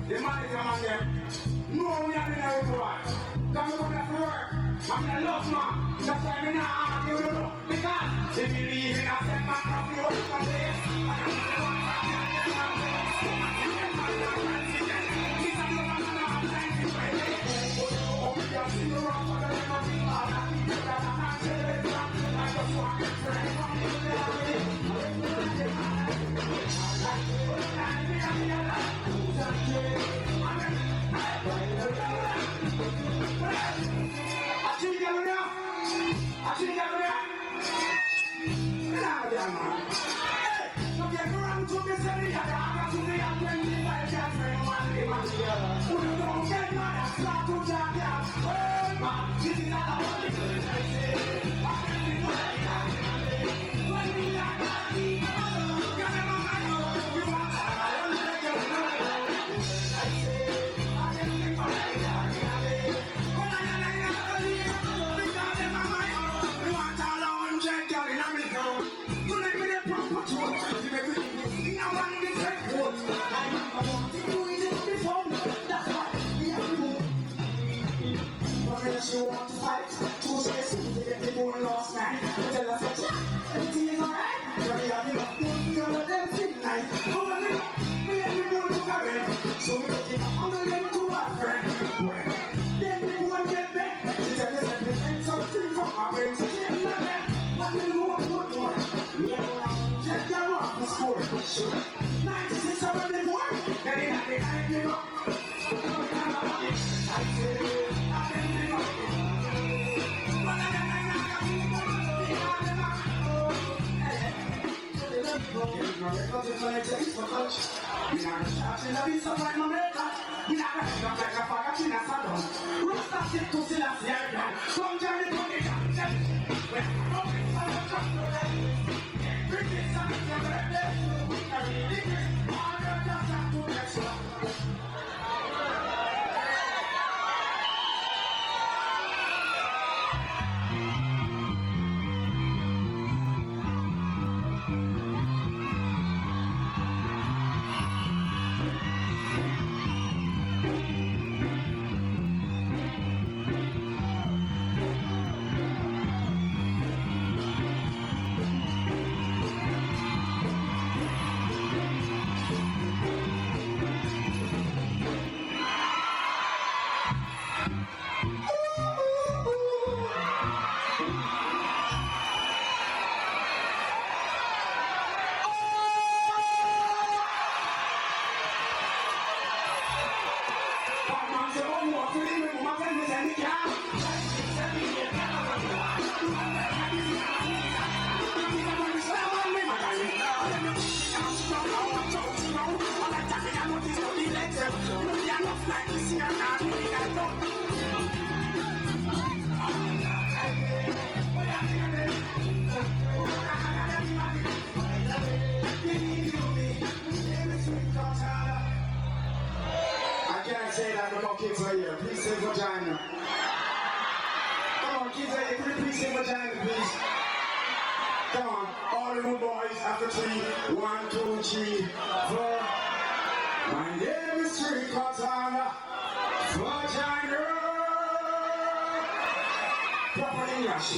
The money come on them. No, we are in a work. Come on to work. I'm in a love man. That's why I'm not argue with you. Because if you believe in us, then man from you for this. And I'm not the one from you. She want to fight, two days to get the moon last night. Tell her, everything is alright. But yeah, you know them thing nice. Oh, me and me don't look at it. So we take it on the leg to our friend. Then we go and get back. She tell us that we send something from our brains. She ain't not there. But we know what we want. We are going to check them off the score. 96 hours they work. Then they have the night they go. I say, kids right here, please say vagina. Come on, kids right here, please say vagina, please. Come on, all the new boys after 3. 1, 2, 3, 4. My name is Street Katana. Vagina. Proper English.